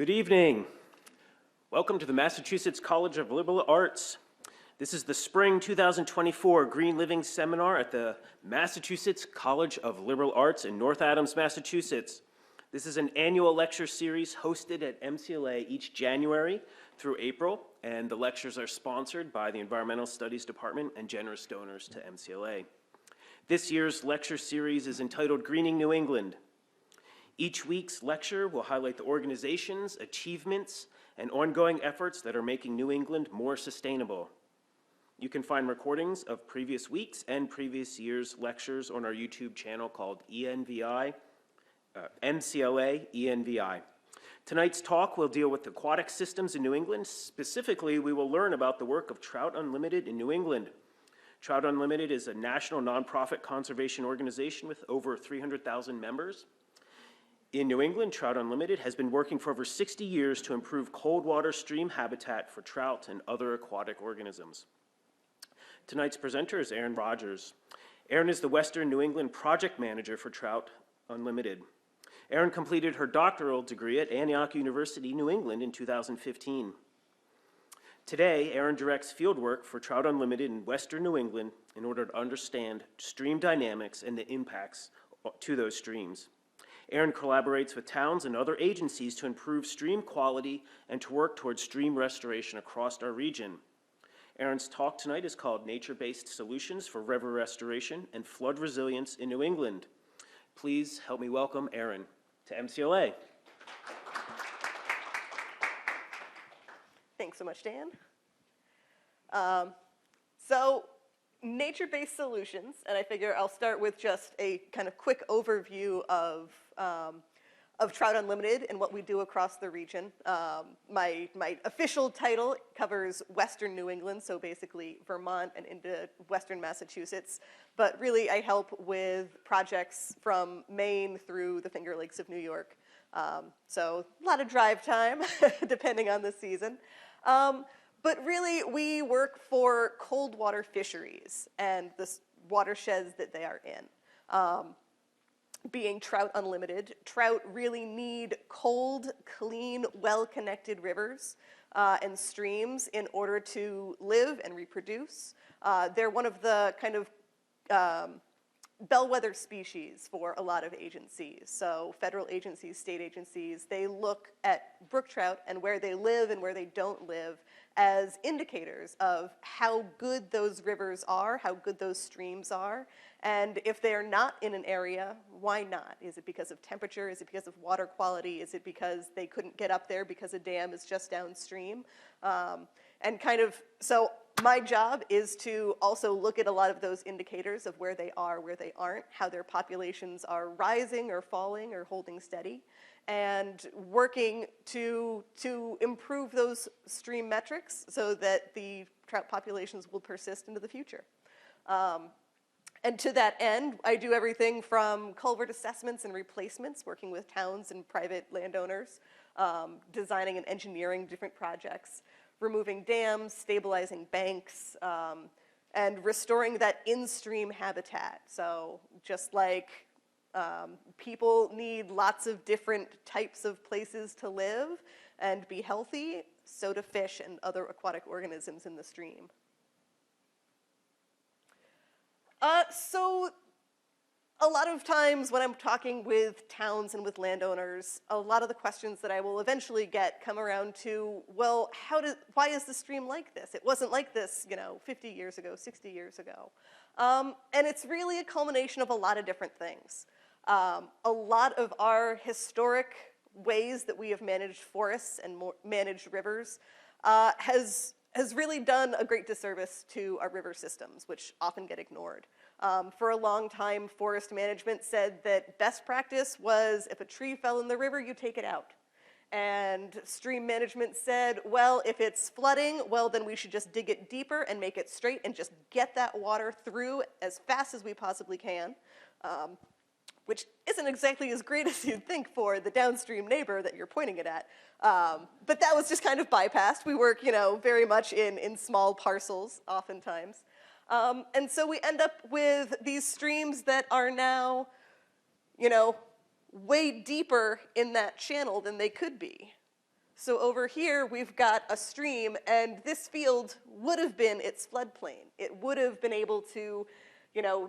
Good evening. Welcome to the Massachusetts College of Liberal Arts. This is the Spring 2024 Green Living Seminar at the Massachusetts College of Liberal Arts in North Adams, Massachusetts. This is an annual lecture series hosted at MCLA each January through April, and the lectures are sponsored by the Environmental Studies Department and generous donors to MCLA. This year's lecture series is entitled Greening New England. Each week's lecture will highlight the organizations, achievements, and ongoing efforts that are making New England more sustainable. You can find recordings of previous weeks and previous year's lectures on our YouTube channel called MCLA ENVI. Tonight's talk will deal with aquatic systems in New England. Specifically, we will learn about the work of Trout Unlimited in New England. Trout Unlimited is a national nonprofit conservation organization with over 300,000 members. In New England, Trout Unlimited has been working for over 60 years to improve cold water stream habitat for trout and other aquatic organisms. Tonight's presenter is Erin Rodgers. Erin is the Western New England project manager for Trout Unlimited. Erin completed her doctoral degree at Antioch University New England in 2015. Today, Erin directs fieldwork for Trout Unlimited in Western New England in order to understand stream dynamics and the impacts to those streams. Erin collaborates with towns and other agencies to improve stream quality and to work towards stream restoration across our region. Erin's talk tonight is called Nature-Based Solutions for River Restoration and Flood Resilience in New England. Please help me welcome Erin to MCLA. Thanks so much, Dan. Nature-based solutions, and I figure I'll start with just a kind of quick overview of Trout Unlimited and what we do across the region. My official title covers Western New England, so basically Vermont and into Western Massachusetts, but really I help with projects from Maine through the Finger Lakes of New York. So a lot of drive time, depending on the season. But really, we work for cold water fisheries and the watersheds that they are in. Being Trout Unlimited, trout really need cold, clean, well-connected rivers and streams in order to live and reproduce. They're one of the kind of bellwether species for a lot of agencies. So federal agencies, state agencies, they look at brook trout and where they live and where they don't live as indicators of how good those rivers are, how good those streams are, and if they're not in an area, why not? Is it because of temperature? Is it because of water quality? Is it because they couldn't get up there because a dam is just downstream? So my job is to also look at a lot of those indicators of where they are, where they aren't, how their populations are rising or falling or holding steady, and working to improve those stream metrics so that the trout populations will persist into the future. And to that end, I do everything from culvert assessments and replacements, working with towns and private landowners, designing and engineering different projects, removing dams, stabilizing banks, and restoring that in-stream habitat. So just like people need lots of different types of places to live and be healthy, so do fish and other aquatic organisms in the stream. So a lot of times when I'm talking with towns and with landowners, a lot of the questions that I will eventually get come around to, well, why is the stream like this? It wasn't like this, 50 years ago, 60 years ago. And it's really a culmination of a lot of different things. A lot of our historic ways that we have managed forests and managed rivers has really done a great disservice to our river systems, which often get ignored. For a long time, forest management said that best practice was if a tree fell in the river, you take it out. And stream management said, well, if it's flooding, well, then we should just dig it deeper and make it straight and just get that water through as fast as we possibly can, which isn't exactly as great as you'd think for the downstream neighbor that you're pointing it at. But that was just kind of bypassed. We work, very much in small parcels oftentimes. And so we end up with these streams that are now, way deeper in that channel than they could be. So over here, we've got a stream, and this field would have been its floodplain. It would have been able to,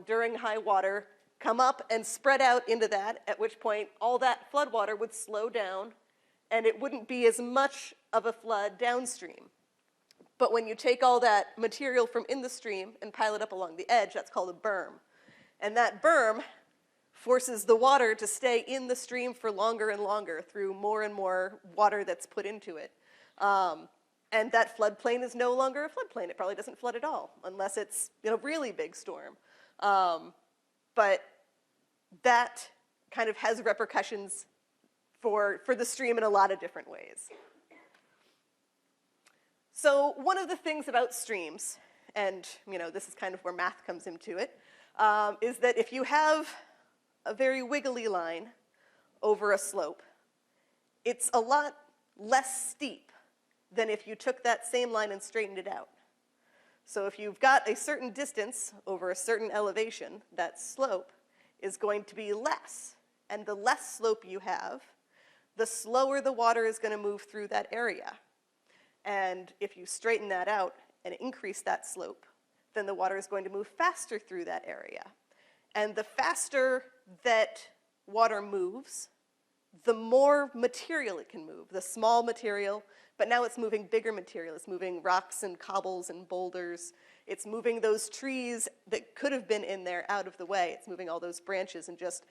during high water, come up and spread out into that, at which point all that floodwater would slow down, and it wouldn't be as much of a flood downstream. But when you take all that material from in the stream and pile it up along the edge, that's called a berm. And that berm forces the water to stay in the stream for longer and longer through more and more water that's put into it. And that floodplain is no longer a floodplain. It probably doesn't flood at all, unless it's a really big storm. But that kind of has repercussions for the stream in a lot of different ways. So one of the things about streams, and this is kind of where math comes into it, is that if you have a very wiggly line over a slope, it's a lot less steep than if you took that same line and straightened it out. So if you've got a certain distance over a certain elevation, that slope is going to be less. And the less slope you have, the slower the water is going to move through that area. And if you straighten that out and increase that slope, then the water is going to move faster through that area. And the faster that water moves, the more material it can move, the small material, but now it's moving bigger material. It's moving rocks and cobbles and boulders. It's moving those trees that could have been in there out of the way. It's moving all those branches and just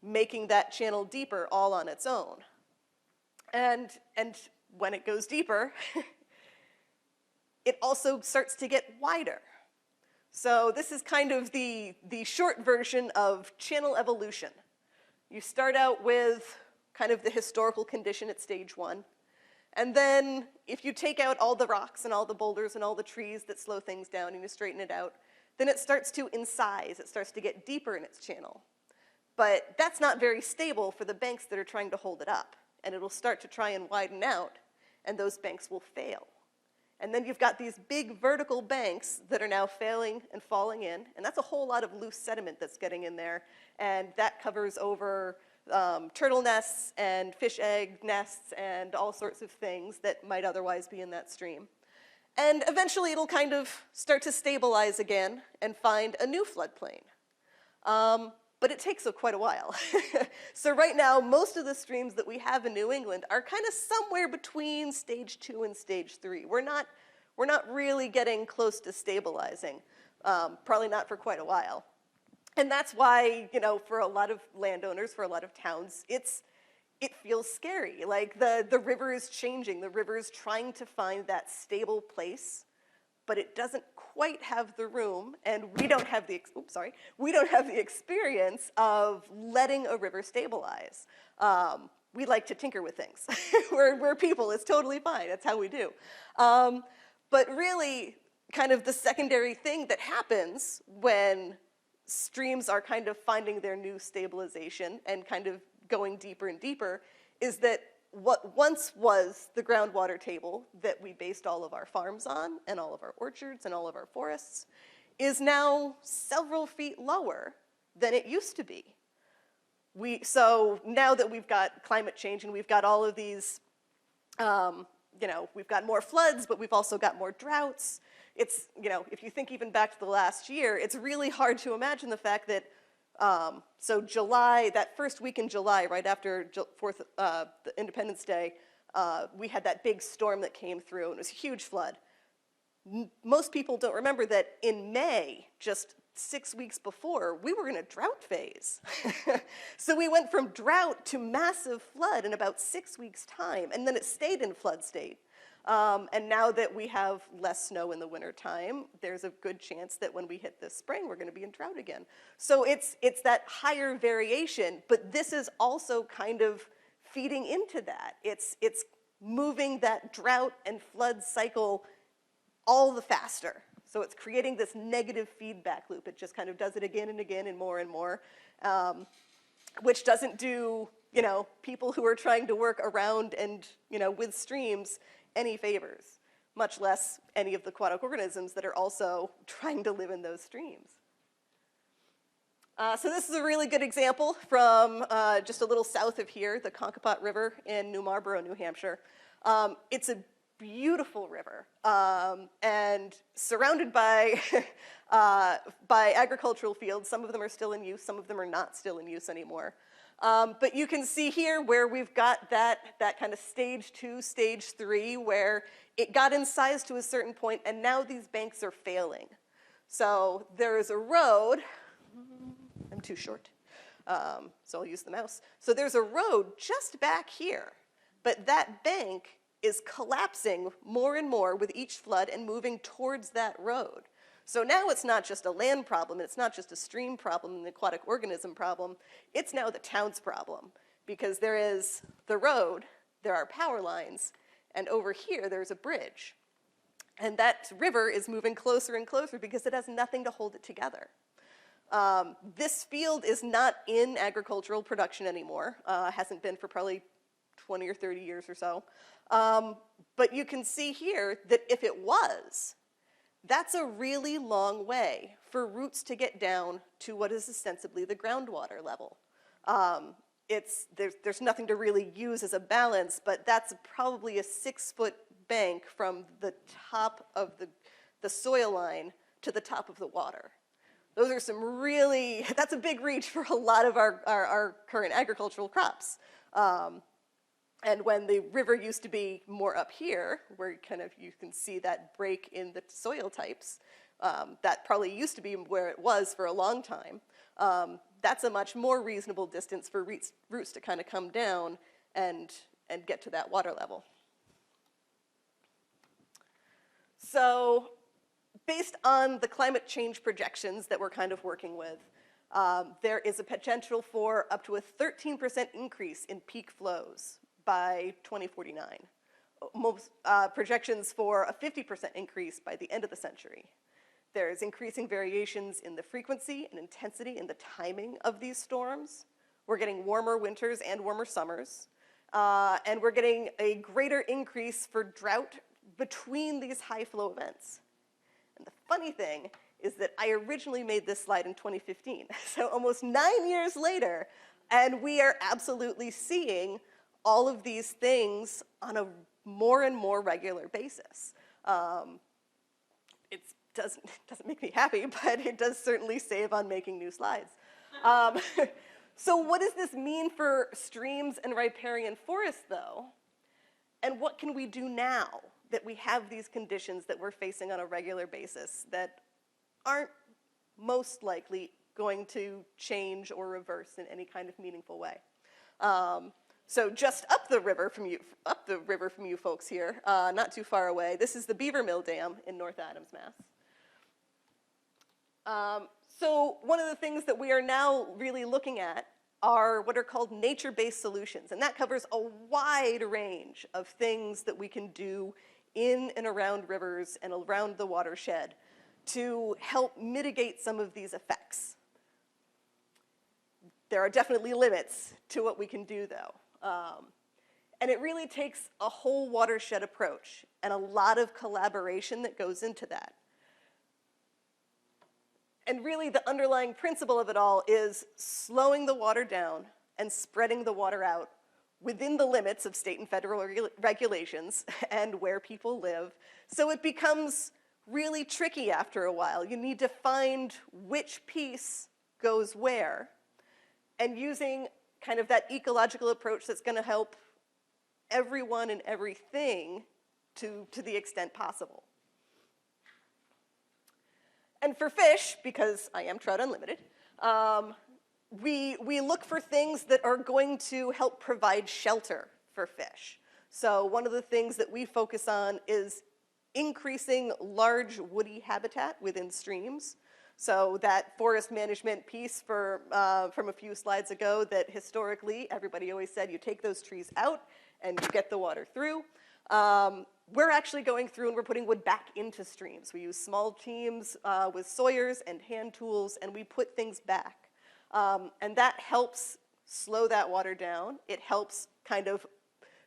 making that channel deeper all on its own. And when it goes deeper, it also starts to get wider. So this is kind of the short version of channel evolution. You start out with kind of the historical condition at stage one. And then if you take out all the rocks and all the boulders and all the trees that slow things down and you straighten it out, then it starts to incise. It starts to get deeper in its channel. But that's not very stable for the banks that are trying to hold it up. And it'll start to try and widen out, and those banks will fail. And then you've got these big vertical banks that are now failing and falling in, and that's a whole lot of loose sediment that's getting in there, and that covers over turtle nests and fish egg nests and all sorts of things that might otherwise be in that stream. And eventually it'll kind of start to stabilize again and find a new floodplain. But it takes quite a while. So right now, most of the streams that we have in New England are kind of somewhere between stage 2 and stage 3. We're not really getting close to stabilizing, probably not for quite a while. And that's why, for a lot of landowners, for a lot of towns, it feels scary. Like the river is changing. The river is trying to find that stable place, but it doesn't quite have the room, and we don't have the experience of letting a river stabilize. We like to tinker with things. We're people, it's totally fine, that's how we do. But really, kind of the secondary thing that happens when streams are kind of finding their new stabilization and kind of going deeper and deeper is that what once was the groundwater table that we based all of our farms on and all of our orchards and all of our forests is now several feet lower than it used to be. So now that we've got climate change and we've got all of these, we've got more floods, but we've also got more droughts. It's, if you think even back to the last year, it's really hard to imagine the fact that so July, that first week in July, right after the Independence Day, we had that big storm that came through, and it was a huge flood. Most people don't remember that in May, just 6 weeks before, we were in a drought phase. So we went from drought to massive flood in about 6 weeks' time, and then it stayed in flood state. And now that we have less snow in the wintertime, there's a good chance that when we hit this spring, we're going to be in drought again. So it's that higher variation, but this is also kind of feeding into that. It's moving that drought and flood cycle all the faster. So it's creating this negative feedback loop. It just kind of does it again and again and more, which doesn't do, people who are trying to work around and, with streams any favors, much less any of the aquatic organisms that are also trying to live in those streams. So this is a really good example from just a little south of here, the Concopot River in New Marlborough, New Hampshire. It's a beautiful river and surrounded by, by agricultural fields. Some of them are still in use, some of them are not still in use anymore. But you can see here where we've got that kind of stage 2, stage 3, where it got in size to a certain point, and now these banks are failing. So there's a road, I'm too short, so I'll use the mouse. So there's a road just back here, but that bank is collapsing more and more with each flood and moving towards that road. So now it's not just a land problem, it's not just a stream problem, an aquatic organism problem, it's now the town's problem. Because there is the road, there are power lines, and over here there's a bridge. And that river is moving closer and closer because it has nothing to hold it together. This field is not in agricultural production anymore, hasn't been for probably 20 or 30 years or so. But you can see here that if it was, that's a really long way for roots to get down to what is ostensibly the groundwater level. There's nothing to really use as a balance, but that's probably a 6-foot bank from the top of the soil line to the top of the water. Those are some really, that's a big reach for a lot of our current agricultural crops. And when the river used to be more up here, where kind of you can see that break in the soil types, that probably used to be where it was for a long time. That's a much more reasonable distance for roots to kind of come down and get to that water level. So based on the climate change projections that we're kind of working with, there is a potential for up to a 13% increase in peak flows by 2049. Most projections for a 50% increase by the end of the century. There's increasing variations in the frequency and intensity and the timing of these storms. We're getting warmer winters and warmer summers. And we're getting a greater increase for drought between these high flow events. And the funny thing is that I originally made this slide in 2015, so almost 9 years later, and we are absolutely seeing all of these things on a more and more regular basis. It doesn't make me happy, but it does certainly save on making new slides. So what does this mean for streams and riparian forests, though? And what can we do now that we have these conditions that we're facing on a regular basis that aren't most likely going to change or reverse in any kind of meaningful way? So just up the river from you folks here, not too far away, this is the Beaver Mill Dam in North Adams, Mass. So one of the things that we are now really looking at are what are called nature-based solutions, and that covers a wide range of things that we can do in and around rivers and around the watershed to help mitigate some of these effects. There are definitely limits to what we can do, though. And it really takes a whole watershed approach and a lot of collaboration that goes into that. And really the underlying principle of it all is slowing the water down and spreading the water out within the limits of state and federal regulations and where people live. So it becomes really tricky after a while. You need to find which piece goes where, and using kind of that ecological approach that's going to help everyone and everything to the extent possible. And for fish, because I am Trout Unlimited, we look for things that are going to help provide shelter for fish. So one of the things that we focus on is increasing large woody habitat within streams. So that forest management piece from a few slides ago, that historically everybody always said you take those trees out and you get the water through. We're actually going through and we're putting wood back into streams. We use small teams with sawyers and hand tools, and we put things back. And that helps slow that water down. It helps kind of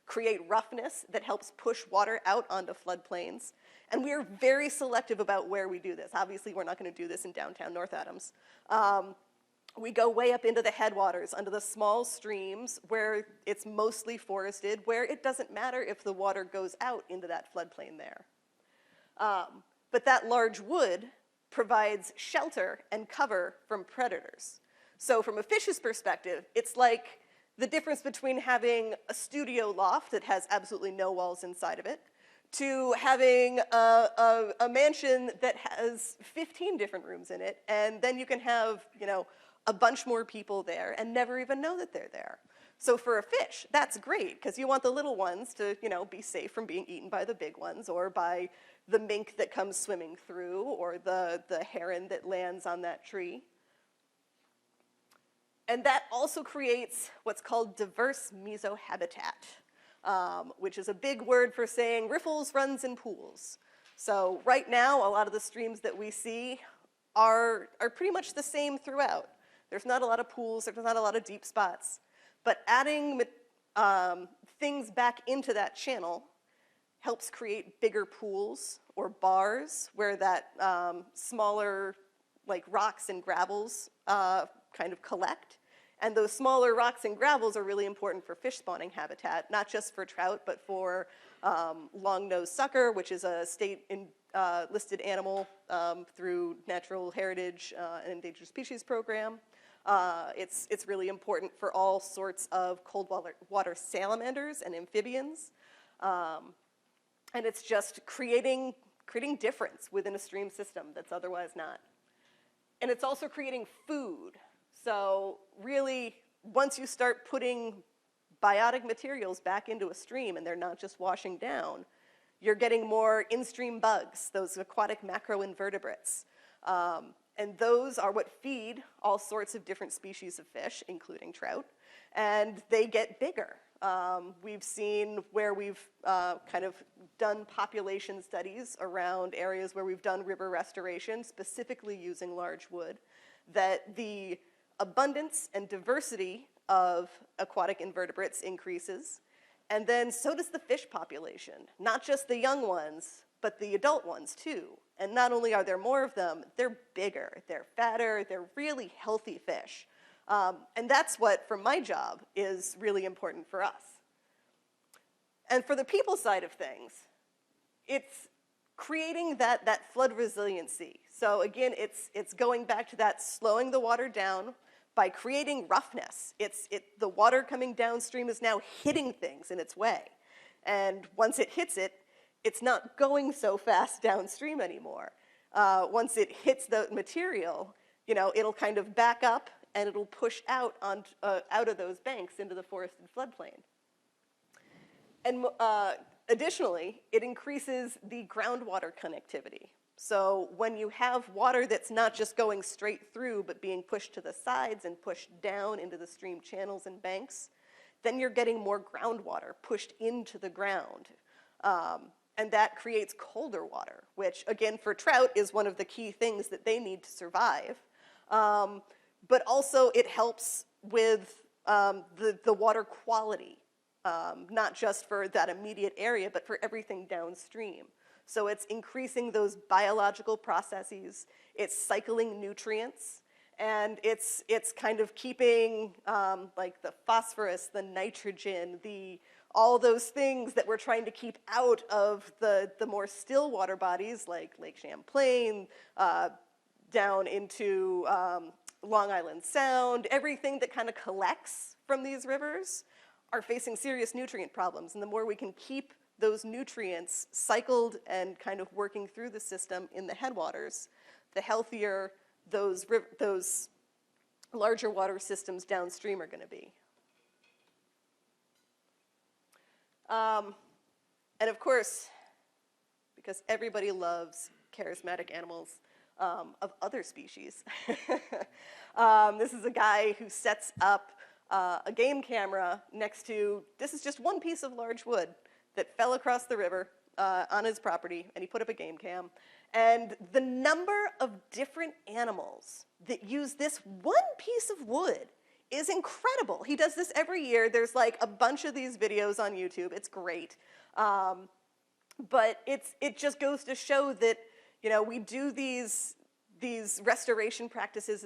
create roughness that helps push water out onto floodplains. And we are very selective about where we do this. Obviously, we're not going to do this in downtown North Adams. We go way up into the headwaters, under the small streams where it's mostly forested, where it doesn't matter if the water goes out into that floodplain there. But that large wood provides shelter and cover from predators. So from a fish's perspective, it's like the difference between having a studio loft that has absolutely no walls inside of it to having a mansion that has 15 different rooms in it, and then you can have, you know, a bunch more people there and never even know that they're there. So for a fish, that's great, because you want the little ones to, you know, be safe from being eaten by the big ones, or by the mink that comes swimming through, or the heron that lands on that tree. And that also creates what's called diverse mesohabitat, which is a big word for saying riffles, runs, and pools. So right now, a lot of the streams that we see are pretty much the same throughout. There's not a lot of pools, there's not a lot of deep spots. But adding things back into that channel helps create bigger pools or bars where that smaller, like, rocks and gravels kind of collect. And those smaller rocks and gravels are really important for fish spawning habitat, not just for trout, but for long-nosed sucker, which is a state listed animal through Natural Heritage and Endangered Species Program. It's really important for all sorts of cold water salamanders and amphibians. And it's just creating difference within a stream system that's otherwise not. And it's also creating food. So really, once you start putting biotic materials back into a stream and they're not just washing down, you're getting more in-stream bugs, those aquatic macroinvertebrates. And those are what feed all sorts of different species of fish, including trout, and they get bigger. We've seen where we've kind of done population studies around areas where we've done river restoration, specifically using large wood, that the abundance and diversity of aquatic invertebrates increases, and then so does the fish population. Not just the young ones, but the adult ones too. And not only are there more of them, they're bigger, they're fatter, they're really healthy fish. And that's what, from my job, is really important for us. And for the people side of things, it's creating that flood resiliency. So again, it's going back to that slowing the water down by creating roughness. The water coming downstream is now hitting things in its way. And once it hits it, it's not going so fast downstream anymore. Once it hits the material, you know, it'll kind of back up and it'll push out of those banks into the forested floodplain. And additionally, it increases the groundwater connectivity. So when you have water that's not just going straight through, but being pushed to the sides and pushed down into the stream channels and banks, then you're getting more groundwater pushed into the ground. And that creates colder water, which, again, for trout is one of the key things that they need to survive. But also it helps with the water quality, not just for that immediate area, but for everything downstream. So it's increasing those biological processes, it's cycling nutrients, and it's kind of keeping like the phosphorus, the nitrogen, all those things that we're trying to keep out of the more still water bodies like Lake Champlain, down into Long Island Sound. Everything that kind of collects from these rivers are facing serious nutrient problems. And the more we can keep those nutrients cycled and kind of working through the system in the headwaters, the healthier those larger water systems downstream are going to be. And of course, because everybody loves charismatic animals of other species, this is a guy who sets up a game camera next to, this is just one piece of large wood that fell across the river on his property, and he put up a game cam. And the number of different animals that use this one piece of wood is incredible. He does this every year. There's like a bunch of these videos on YouTube. It's great. But it just goes to show that, you know, we do these restoration practices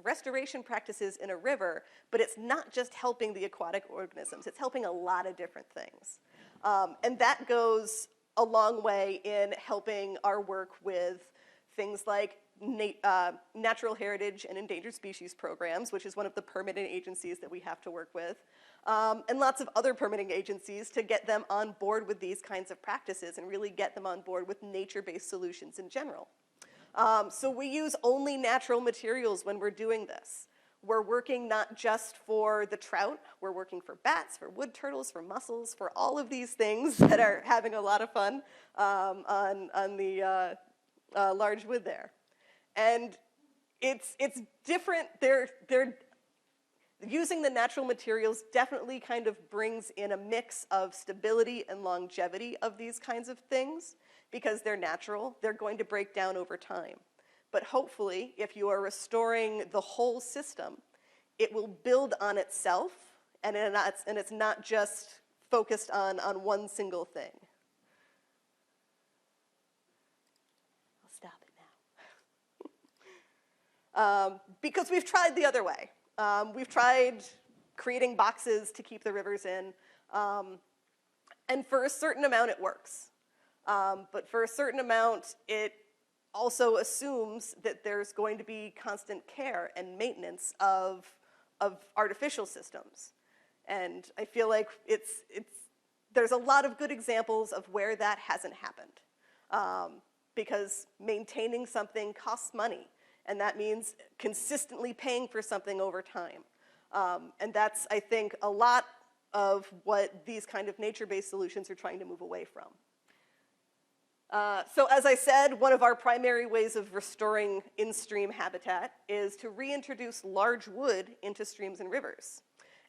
restoration practices in a river, but it's not just helping the aquatic organisms, it's helping a lot of different things. And that goes a long way in helping our work with things like natural heritage and endangered species programs, which is one of the permitting agencies that we have to work with, and lots of other permitting agencies to get them on board with these kinds of practices and really get them on board with nature-based solutions in general. So we use only natural materials when we're doing this. We're working not just for the trout, we're working for bats, for wood turtles, for mussels, for all of these things that are having a lot of fun on the large wood there. And it's different. They're using the natural materials definitely kind of brings in a mix of stability and longevity of these kinds of things. Because they're natural, they're going to break down over time. But hopefully, if you are restoring the whole system, it will build on itself, and it's not just focused on one single thing. I'll stop it now. Because we've tried the other way. We've tried creating boxes to keep the rivers in, and for a certain amount it works. But for a certain amount, it also assumes that there's going to be constant care and maintenance of artificial systems. And I feel like there's a lot of good examples of where that hasn't happened. Because maintaining something costs money, and that means consistently paying for something over time. And that's, I think, a lot of what these kind of nature-based solutions are trying to move away from. So as I said, one of our primary ways of restoring in-stream habitat is to reintroduce large wood into streams and rivers.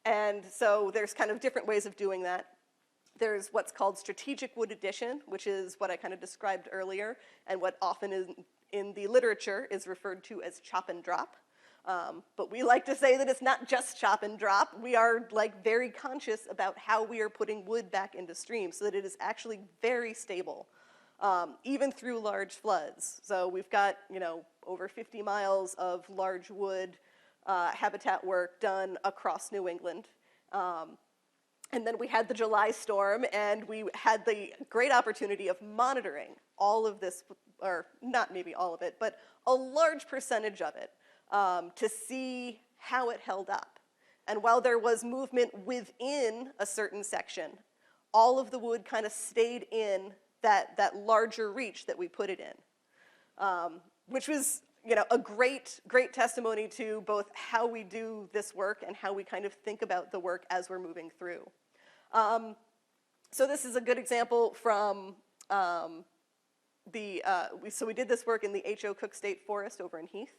And so there's kind of different ways of doing that. There's what's called strategic wood addition, which is what I kind of described earlier, and what often in the literature is referred to as chop and drop. But we like to say that it's not just chop and drop. We are very conscious about how we are putting wood back into streams so that it is actually very stable. Even through large floods. So we've got, over 50 miles of large wood habitat work done across New England. And then we had the July storm, and we had the great opportunity of monitoring all of this, or not maybe all of it, but a large percentage of it, to see how it held up. And while there was movement within a certain section, all of the wood kind of stayed in that larger reach that we put it in, which was a great testimony to both how we do this work and how we kind of think about the work as we're moving through. So this is a good example from so we did this work in the H.O. Cook State Forest over in Heath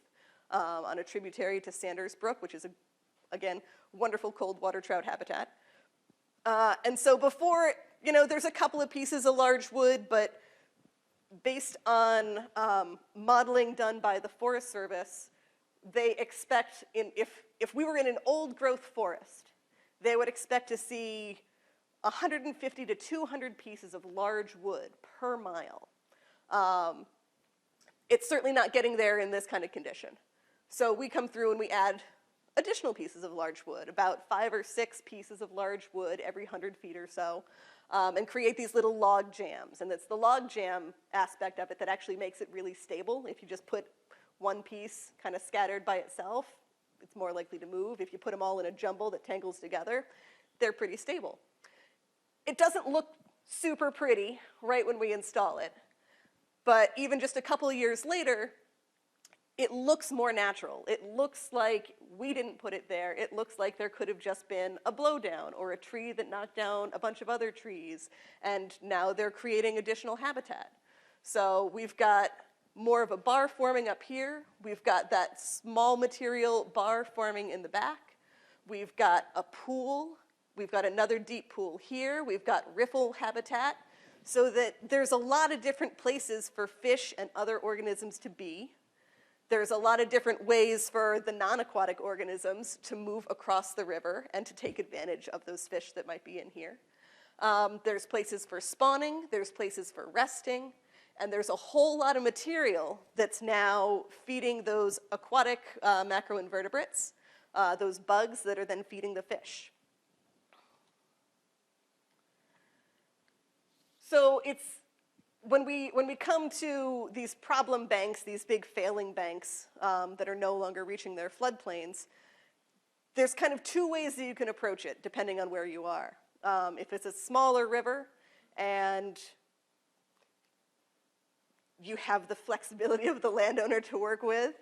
on a tributary to Sanders Brook, which is, again, wonderful cold water trout habitat. And so before, there's a couple of pieces of large wood, but based on modeling done by the Forest Service, they expect, if we were in an old growth forest, they would expect to see 150 to 200 pieces of large wood per mile. It's certainly not getting there in this kind of condition. So we come through and we add additional pieces of large wood, about 5 or 6 pieces of large wood every 100 feet or so, and create these little log jams. And it's the log jam aspect of it that actually makes it really stable. If you just put one piece kind of scattered by itself, it's more likely to move. If you put them all in a jumble that tangles together, they're pretty stable. It doesn't look super pretty right when we install it, but even just a couple of years later, it looks more natural. It looks like we didn't put it there. It looks like there could have just been a blowdown or a tree that knocked down a bunch of other trees, and now they're creating additional habitat. So we've got more of a bar forming up here. We've got that small material bar forming in the back. We've got a pool. We've got another deep pool here. We've got riffle habitat, so that there's a lot of different places for fish and other organisms to be. There's a lot of different ways for the non-aquatic organisms to move across the river and to take advantage of those fish that might be in here. There's places for spawning. There's places for resting. And there's a whole lot of material that's now feeding those aquatic macroinvertebrates, those bugs that are then feeding the fish. So it's, when we come to these problem banks, these big failing banks that are no longer reaching their floodplains, there's kind of two ways that you can approach it, depending on where you are. If it's a smaller river and you have the flexibility of the landowner to work with,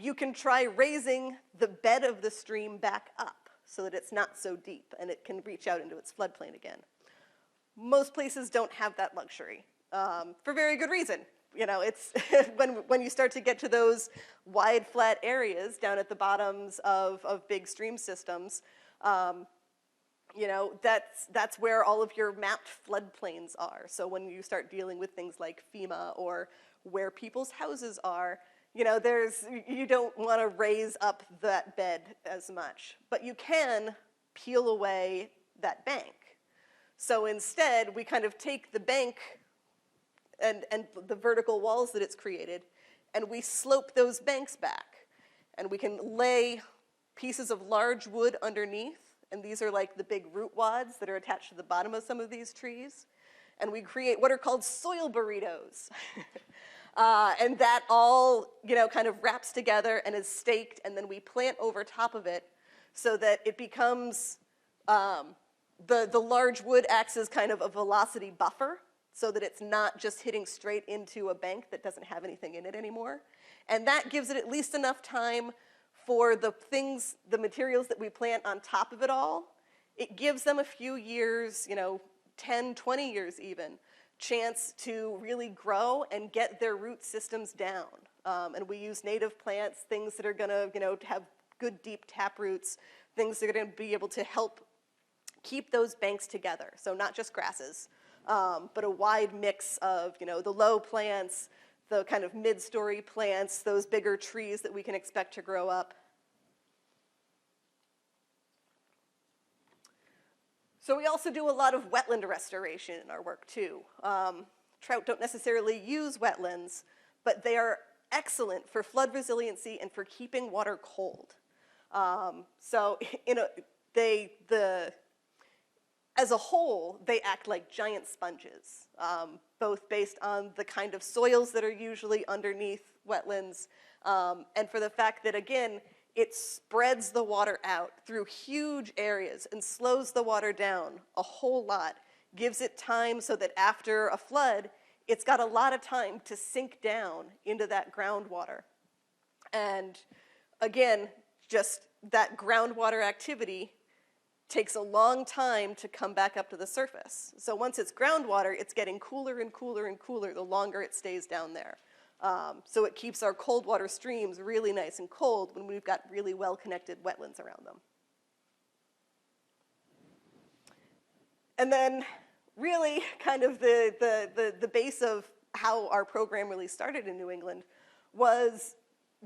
you can try raising the bed of the stream back up so that it's not so deep and it can reach out into its floodplain again. Most places don't have that luxury, for very good reason. You know, it's when you start to get to those wide, flat areas down at the bottoms of big stream systems, you know, that's where all of your mapped floodplains are. So when you start dealing with things like FEMA or where people's houses are, you know, you don't want to raise up that bed as much, but you can peel away that bank. So instead, we kind of take the bank and the vertical walls that it's created, and we slope those banks back. And we can lay pieces of large wood underneath, and these are like the big root wads that are attached to the bottom of some of these trees. And we create what are called soil burritos. And that all, you know, kind of wraps together and is staked, and then we plant over top of it so that it becomes, the large wood acts as kind of a velocity buffer so that it's not just hitting straight into a bank that doesn't have anything in it anymore. And that gives it at least enough time for the materials that we plant on top of it all. It gives them a few years, you know, 10, 20 years even, chance to really grow and get their root systems down. And we use native plants, things that are gonna, you know, have good deep tap roots, things that are gonna be able to help keep those banks together. So not just grasses, but a wide mix of, you know, the low plants, the kind of mid-story plants, those bigger trees that we can expect to grow up. So we also do a lot of wetland restoration in our work too. Trout don't necessarily use wetlands, but they are excellent for flood resiliency and for keeping water cold. So as a whole, they act like giant sponges, both based on the kind of soils that are usually underneath wetlands, and for the fact that, again, it spreads the water out through huge areas and slows the water down a whole lot, gives it time so that after a flood, it's got a lot of time to sink down into that groundwater. And again, just that groundwater activity takes a long time to come back up to the surface. So once it's groundwater, it's getting cooler and cooler and cooler the longer it stays down there. So it keeps our cold water streams really nice and cold when we've got really well-connected wetlands around them. And then really kind of the base of how our program really started in New England was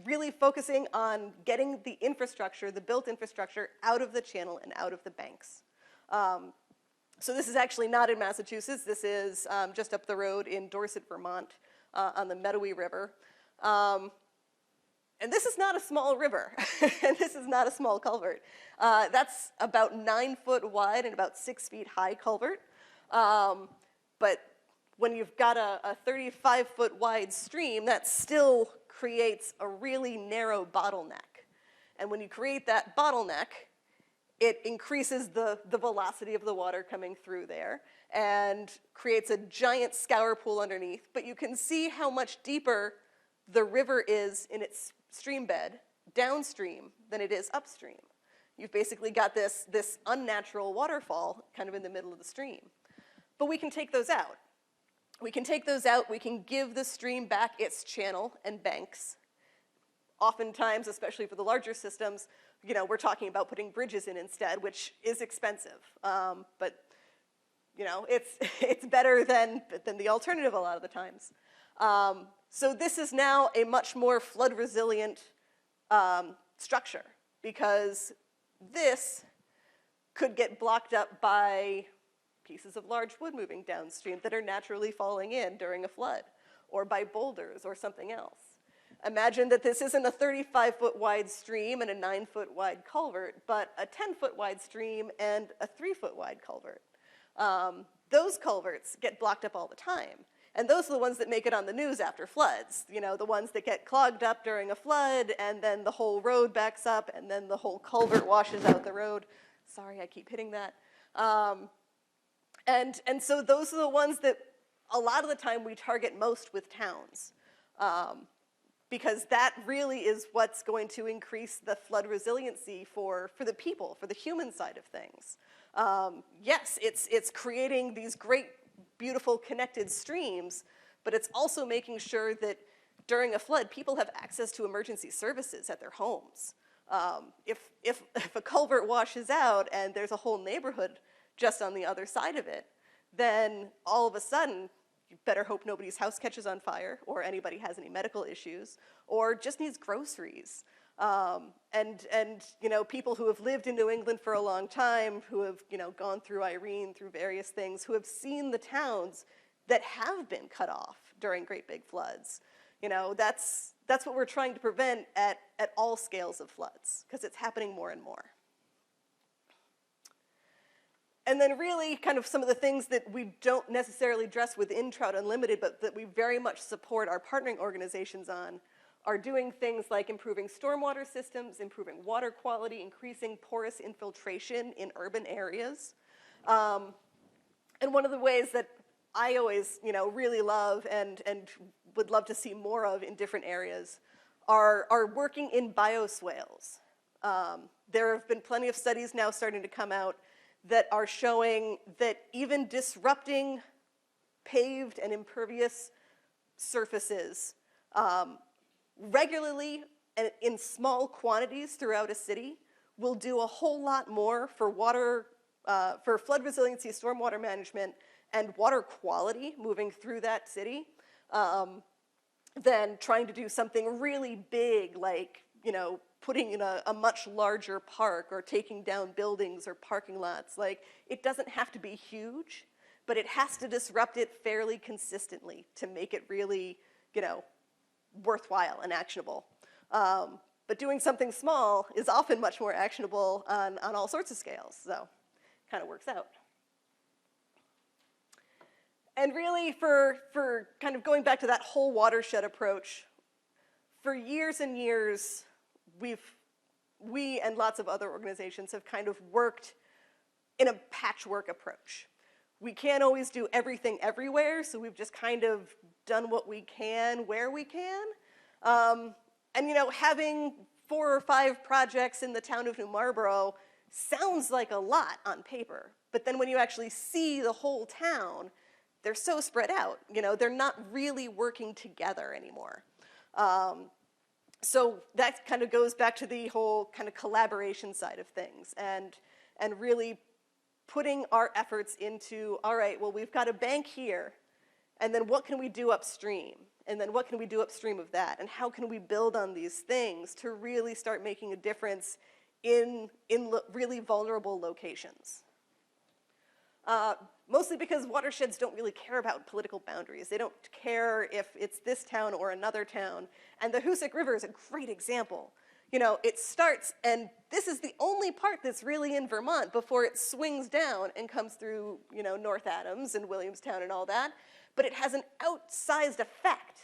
really focusing on getting the infrastructure, the built infrastructure, out of the channel and out of the banks. So this is actually not in Massachusetts. This is just up the road in Dorset, Vermont, on the Meadowy River. And this is not a small river, and this is not a small culvert. That's about 9 foot wide and about 6 feet high culvert. But when you've got a 35 foot wide stream, that still creates a really narrow bottleneck. And when you create that bottleneck, it increases the velocity of the water coming through there and creates a giant scour pool underneath. But you can see how much deeper the river is in its stream bed downstream than it is upstream. You've basically got this unnatural waterfall kind of in the middle of the stream. But we can take those out. We can take those out, we can give the stream back its channel and banks. Oftentimes, especially for the larger systems, you know, we're talking about putting bridges in instead, which is expensive. But you know, it's better than the alternative a lot of the times. So this is now a much more flood resilient structure, because this could get blocked up by pieces of large wood moving downstream that are naturally falling in during a flood, or by boulders or something else. Imagine that this isn't a 35-foot wide stream and a 9-foot wide culvert, but a 10-foot wide stream and a 3-foot wide culvert. Those culverts get blocked up all the time. And those are the ones that make it on the news after floods. You know, the ones that get clogged up during a flood, and then the whole road backs up, and then the whole culvert washes out the road. Sorry, I keep hitting that. And so those are the ones that a lot of the time we target most with towns. Because that really is what's going to increase the flood resiliency for the people, for the human side of things. Yes, it's creating these great, beautiful connected streams, but it's also making sure that during a flood, people have access to emergency services at their homes. If a culvert washes out and there's a whole neighborhood just on the other side of it, then all of a sudden, you better hope nobody's house catches on fire, or anybody has any medical issues, or just needs groceries. And you know, people who have lived in New England for a long time, who have, you know, gone through Irene, through various things, who have seen the towns that have been cut off during great big floods. You know, that's what we're trying to prevent at all scales of floods, because it's happening more and more. And then really kind of some of the things that we don't necessarily address within Trout Unlimited, but that we very much support our partnering organizations on, are doing things like improving stormwater systems, improving water quality, increasing porous infiltration in urban areas. And one of the ways that I always, you know, really love and would love to see more of in different areas are working in bioswales. There have been plenty of studies now starting to come out that are showing that even disrupting paved and impervious surfaces regularly and in small quantities throughout a city will do a whole lot more for water, for flood resiliency, stormwater management, and water quality moving through that city than trying to do something really big like, you know, putting in a much larger park or taking down buildings or parking lots. Like, it doesn't have to be huge, but it has to disrupt it fairly consistently to make it really, you know, worthwhile and actionable. But doing something small is often much more actionable on all sorts of scales, so kind of works out. And really, for kind of going back to that whole watershed approach, for years and years, we and lots of other organizations have kind of worked in a patchwork approach. We can't always do everything everywhere, so we've just kind of done what we can where we can. And you know, having 4 or 5 projects in the town of New Marlborough sounds like a lot on paper, but then when you actually see the whole town, they're so spread out. You know, they're not really working together anymore. So that kind of goes back to the whole kind of collaboration side of things, and really putting our efforts into, all right, well, we've got a bank here, and then what can we do upstream? And then what can we do upstream of that? And how can we build on these things to really start making a difference in really vulnerable locations? Mostly because watersheds don't really care about political boundaries. They don't care if it's this town or another town. And the Hoosick River is a great example. You know, it starts, and this is the only part that's really in Vermont before it swings down and comes through, you know, North Adams and Williamstown and all that. But it has an outsized effect.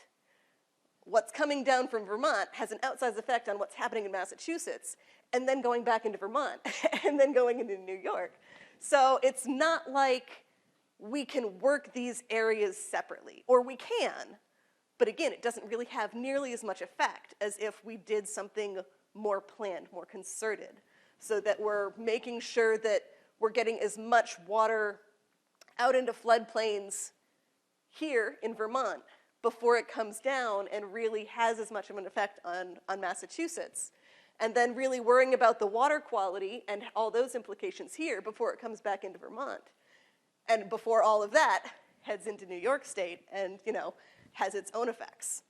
What's coming down from Vermont has an outsized effect on what's happening in Massachusetts, and then going back into Vermont, and then going into New York. So it's not like we can work these areas separately, or we can, but again, it doesn't really have nearly as much effect as if we did something more planned, more concerted, so that we're making sure that we're getting as much water out into floodplains here in Vermont before it comes down and really has as much of an effect on Massachusetts. And then really worrying about the water quality and all those implications here before it comes back into Vermont. And before all of that heads into New York State and, you know, has its own effects.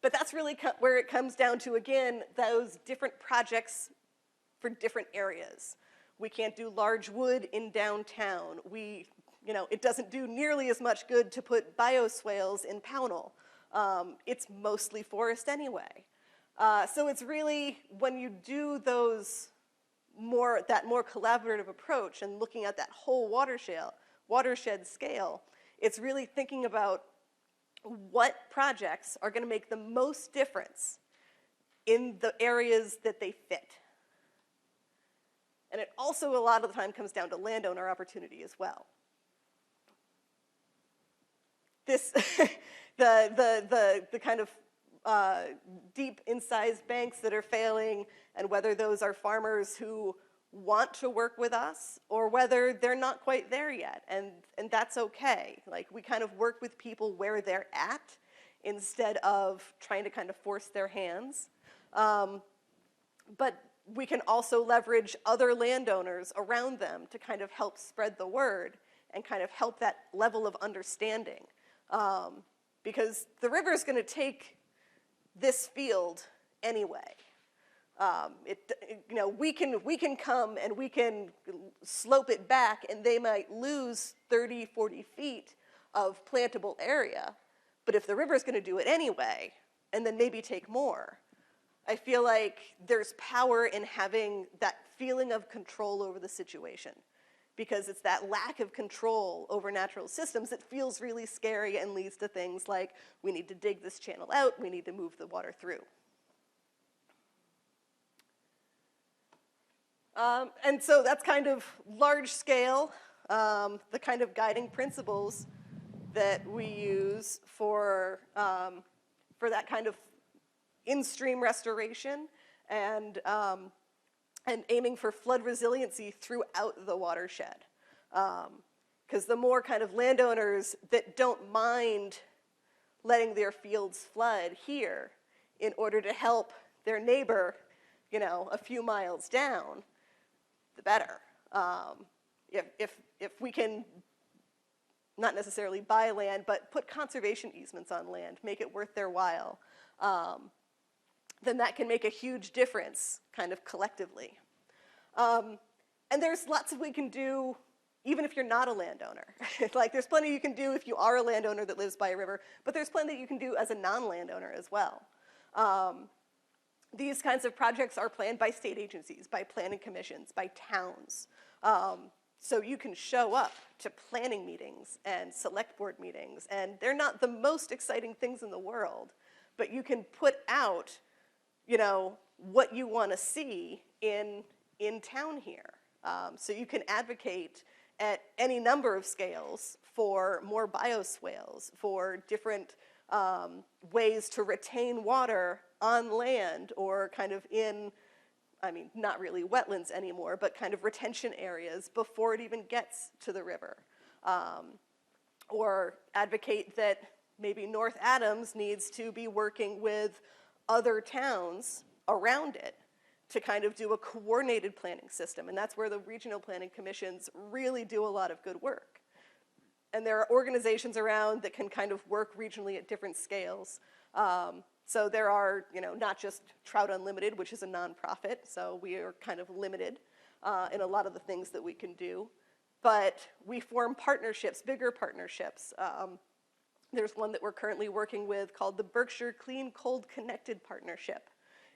But that's really where it comes down to, again, those different projects for different areas. We can't do large wood in downtown. It doesn't do nearly as much good to put bioswales in Pownell. It's mostly forest anyway. So it's really, when you do that more collaborative approach and looking at that whole watershed scale, it's really thinking about what projects are going to make the most difference in the areas that they fit. And it also, a lot of the time, comes down to landowner opportunity as well. This, the kind of deep incised banks that are failing, and whether those are farmers who want to work with us or whether they're not quite there yet, and that's okay. Like, we kind of work with people where they're at instead of trying to kind of force their hands. But we can also leverage other landowners around them to kind of help spread the word and kind of help that level of understanding. Because the river is going to take this field anyway. We can come and we can slope it back, and they might lose 30, 40 feet of plantable area. But if the river's going to do it anyway, and then maybe take more, I feel like there's power in having that feeling of control over the situation, because it's that lack of control over natural systems that feels really scary and leads to things like, we need to dig this channel out, we need to move the water through. And so that's kind of large scale, the kind of guiding principles that we use for that kind of in-stream restoration and aiming for flood resiliency throughout the watershed. Because the more kind of landowners that don't mind letting their fields flood here in order to help their neighbor, a few miles down, the better. If we can not necessarily buy land, but put conservation easements on land, make it worth their while, then that can make a huge difference kind of collectively. And there's lots we can do even if you're not a landowner. Like, there's plenty you can do if you are a landowner that lives by a river, but there's plenty you can do as a non-landowner as well. These kinds of projects are planned by state agencies, by planning commissions, by towns. So you can show up to planning meetings and select board meetings, and they're not the most exciting things in the world, but you can put out, what you want to see in town here. So you can advocate at any number of scales for more bioswales, for different ways to retain water on land or kind of not really wetlands anymore, but kind of retention areas before it even gets to the river. Or advocate that maybe North Adams needs to be working with other towns around it to kind of do a coordinated planning system. And that's where the regional planning commissions really do a lot of good work. And there are organizations around that can kind of work regionally at different scales. So there are, not just Trout Unlimited, which is a nonprofit, so we are kind of limited in a lot of the things that we can do. But we form partnerships, bigger partnerships. There's one that we're currently working with called the Berkshire Clean Cold Connected Partnership.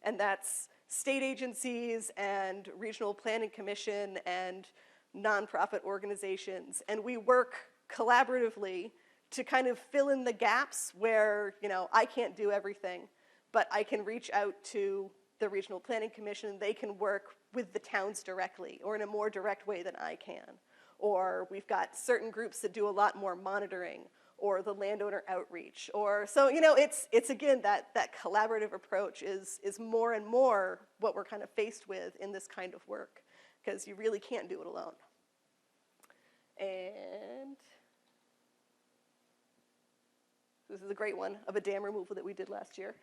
And that's state agencies and regional planning commission and nonprofit organizations. And we work collaboratively to kind of fill in the gaps where, I can't do everything, but I can reach out to the regional planning commission and they can work with the towns directly or in a more direct way than I can. Or we've got certain groups that do a lot more monitoring or the landowner outreach. So it's again, that collaborative approach is more and more what we're kind of faced with in this kind of work, because you really can't do it alone. And this is a great one of a dam removal that we did last year.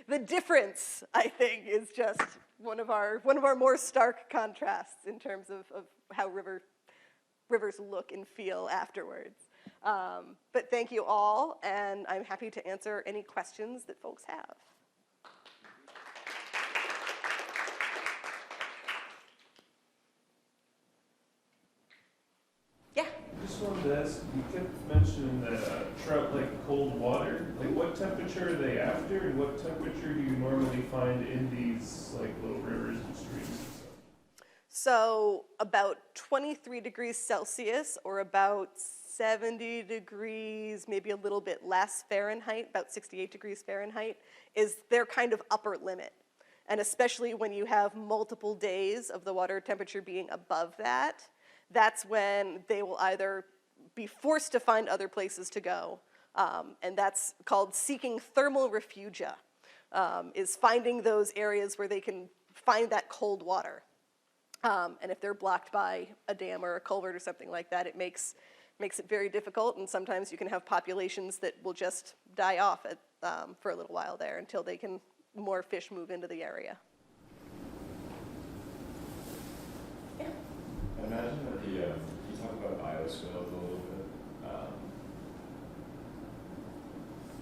The difference, I think, is just one of our more stark contrasts in terms of how rivers look and feel afterwards. But thank you all, and I'm happy to answer any questions that folks have. just wanted to ask, you kept mentioning that trout like cold water. Like, what temperature are they after, and what temperature do you normally find in these like little rivers and streams and stuff? So about 23 degrees Celsius, or about 70 degrees, maybe a little bit less Fahrenheit, about 68 degrees Fahrenheit, is their kind of upper limit. And especially when you have multiple days of the water temperature being above that, that's when they will either be forced to find other places to go, and that's called seeking thermal refugia, is finding those areas where they can find that cold water. And if they're blocked by a dam or a culvert or something like that, it makes it very difficult, and sometimes you can have populations that will just die off for a little while there until more fish move into the area. Yeah. I imagine that you talk about bioswales a little bit.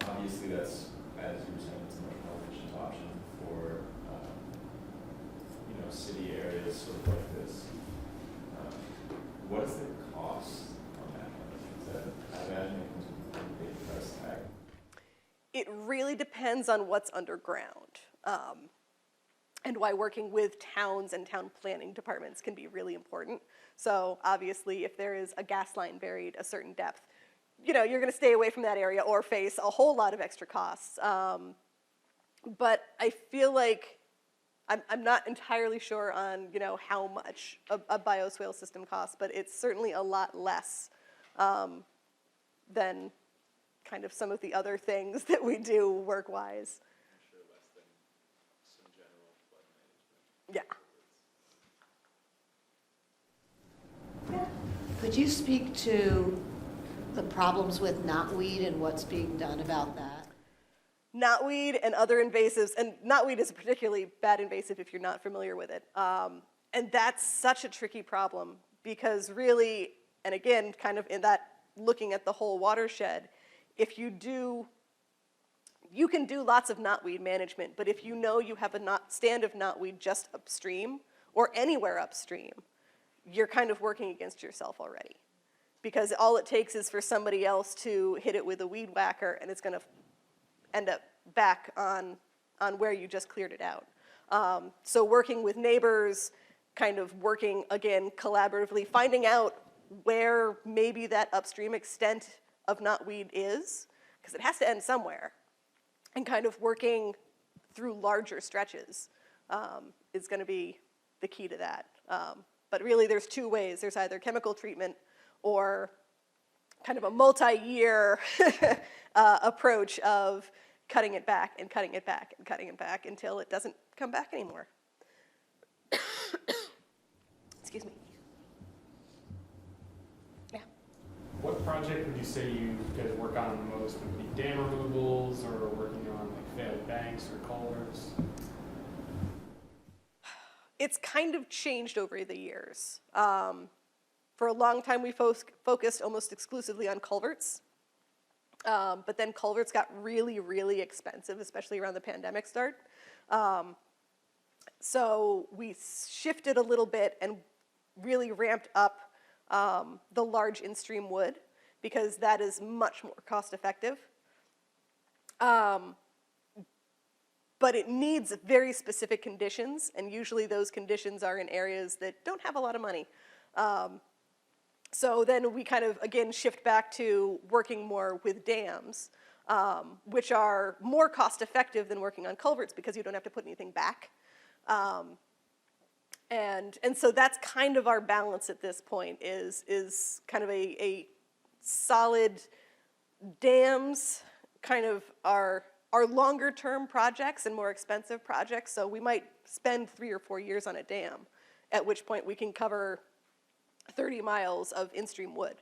Obviously that's, as you were saying, it's a much more efficient option for city areas sort of like this. What is the cost on that kind of thing? I imagine it comes with a big price tag. It really depends on what's underground, and why working with towns and town planning departments can be really important. So obviously, if there is a gas line buried a certain depth, you're going to stay away from that area or face a whole lot of extra costs. But I feel like I'm not entirely sure on how much a bioswale system costs, but it's certainly a lot less than kind of some of the other things that we do work-wise. I'm sure less than some general flood management. Yeah. Could you speak to the problems with knotweed and what's being done about that? Knotweed and other invasives, and knotweed is a particularly bad invasive if you're not familiar with it. And that's such a tricky problem because really, and again, kind of in that looking at the whole watershed, you can do lots of knotweed management, but if you have a stand of knotweed just upstream or anywhere upstream, you're kind of working against yourself already. Because all it takes is for somebody else to hit it with a weed whacker and it's gonna end up back on where you just cleared it out. So working with neighbors, kind of working, again, collaboratively, finding out where maybe that upstream extent of knotweed is, because it has to end somewhere, and kind of working through larger stretches is going to be the key to that. But really there's two ways. There's either chemical treatment or kind of a multi-year approach of cutting it back and cutting it back and cutting it back until it doesn't come back anymore. Excuse me. Yeah. What project would you say you guys work on the most? Would it be dam removals or working on like failed banks or culverts? It's kind of changed over the years. For a long time, we focused almost exclusively on culverts. But then culverts got really, really expensive, especially around the pandemic start. So we shifted a little bit and really ramped up the large in-stream wood because that is much more cost effective. But it needs very specific conditions, and usually those conditions are in areas that don't have a lot of money. So then we kind of, again, shift back to working more with dams, which are more cost effective than working on culverts because you don't have to put anything back. And so that's kind of our balance at this point is kind of a solid dams kind of our longer term projects and more expensive projects. So we might spend 3 or 4 years on a dam, at which point we can cover 30 miles of in-stream wood.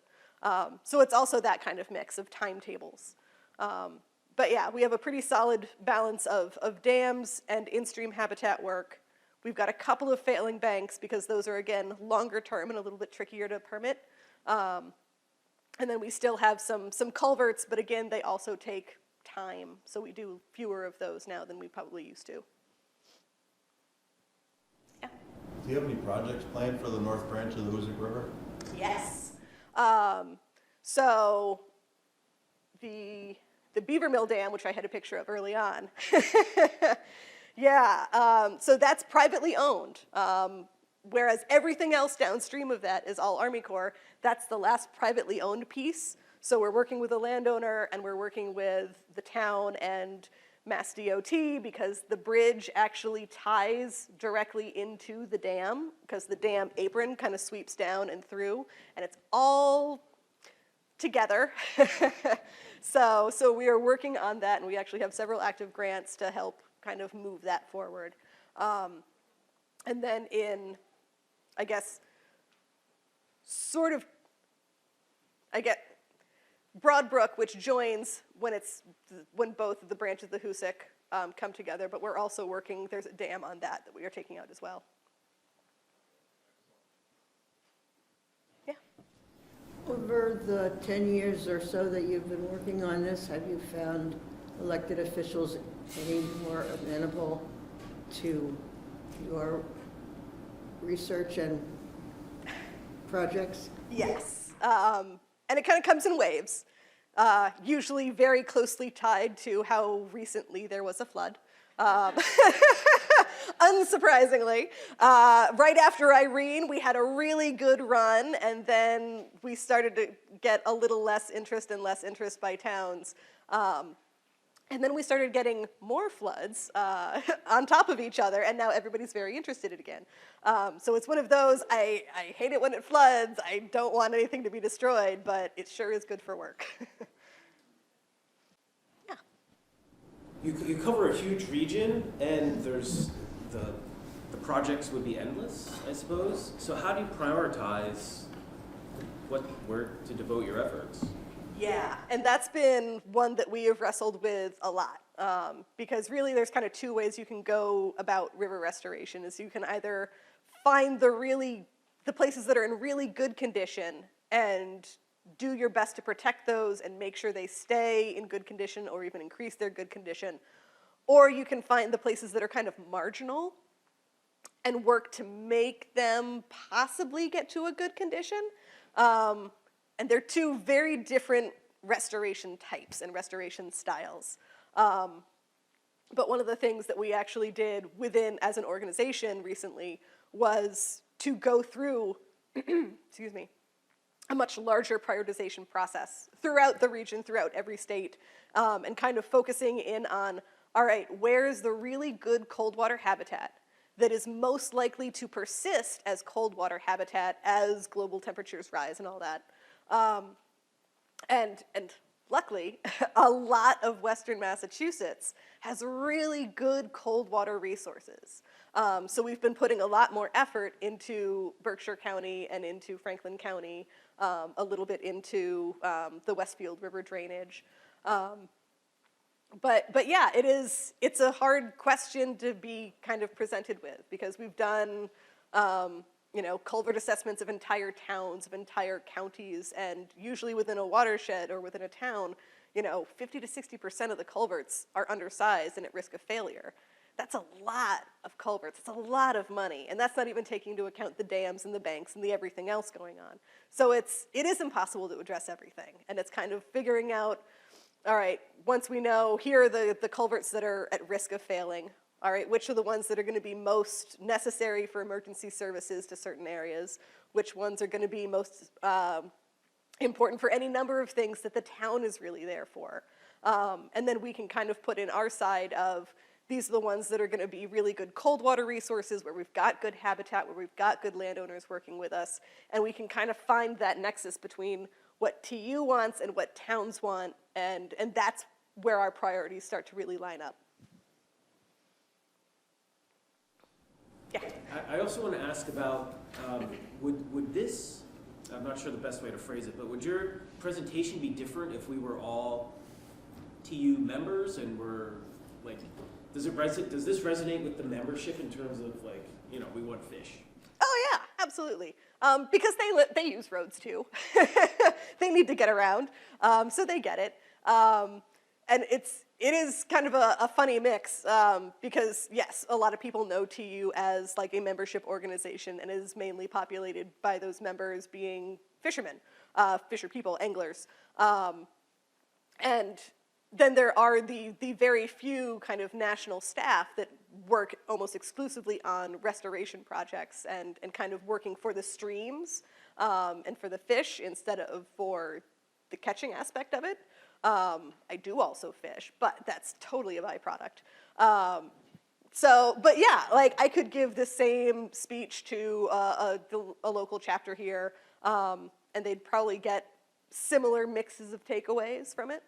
So it's also that kind of mix of timetables. But yeah, we have a pretty solid balance of dams and in-stream habitat work. We've got a couple of failing banks because those are, again, longer term and a little bit trickier to permit. And then we still have some culverts, but again, they also take time. So we do fewer of those now than we probably used to. Yeah. Do you have any projects planned for the North Branch of the Hoosic River? Yes. So the Beaver Mill Dam, which I had a picture of early on, yeah, so that's privately owned. Whereas everything else downstream of that is all Army Corps. That's the last privately owned piece. So we're working with a landowner, and we're working with the town and Mass DOT, because the bridge actually ties directly into the dam, because the dam apron kind of sweeps down and through, and it's all together. So we are working on that, and we actually have several active grants to help kind of move that forward. And then in, I guess, sort of, Broad Brook, which joins when both of the branches of the Hoosick come together, but we're also working, there's a dam on that we are taking out as well. Yeah. Over the 10 years or so that you've been working on this, have you found elected officials any more amenable to your research and projects? Yes, and it kind of comes in waves, usually very closely tied to how recently there was a flood. Unsurprisingly, right after Irene, we had a really good run, and then we started to get a little less interest by towns. And then we started getting more floods on top of each other, and now everybody's very interested in it again. So it's one of those, I hate it when it floods, I don't want anything to be destroyed, but it sure is good for work. Yeah. You cover a huge region, and there's the projects would be endless, I suppose. So how do you prioritize where to devote your efforts? Yeah, and that's been one that we have wrestled with a lot, because really there's kind of two ways you can go about river restoration. Is you can either find the places that are in really good condition and do your best to protect those and make sure they stay in good condition or even increase their good condition, or you can find the places that are kind of marginal and work to make them possibly get to a good condition. And they're two very different restoration types and restoration styles. But one of the things that we actually did as an organization recently was to go through, excuse me, a much larger prioritization process throughout the region, throughout every state, and kind of focusing in on, all right, where is the really good cold water habitat that is most likely to persist as cold water habitat as global temperatures rise and all that. And luckily, a lot of Western Massachusetts has really good cold water resources. So we've been putting a lot more effort into Berkshire County and into Franklin County, a little bit into the Westfield River drainage. But yeah, it's a hard question to be kind of presented with, because we've done culvert assessments of entire towns, of entire counties, and usually within a watershed or within a town, 50 to 60% of the culverts are undersized and at risk of failure. That's a lot of culverts, it's a lot of money, and that's not even taking into account the dams and the banks and the everything else going on. So it is impossible to address everything, and it's kind of figuring out, all right, once we know, here are the culverts that are at risk of failing, all right, which are the ones that are going to be most necessary for emergency services to certain areas, which ones are going to be most important for any number of things that the town is really there for. And then we can kind of put in our side of, these are the ones that are going to be really good cold water resources, where we've got good habitat, where we've got good landowners working with us, and we can kind of find that nexus between what TU wants and what towns want, and that's where our priorities start to really line up. Yeah. I also want to ask about, would this, I'm not sure the best way to phrase it, but would your presentation be different if we were all TU members and we're like, does this resonate with the membership in terms of like, we want fish? Oh yeah, absolutely. Because they use roads too. They need to get around, so they get it. And it is kind of a funny mix, because yes, a lot of people know TU as like a membership organization and is mainly populated by those members being fishermen. fisher people, anglers. And then there are the very few kind of national staff that work almost exclusively on restoration projects and kind of working for the streams and for the fish instead of for the catching aspect of it. I do also fish, but that's totally a byproduct. But yeah, like I could give the same speech to a local chapter here, and they'd probably get similar mixes of takeaways from it.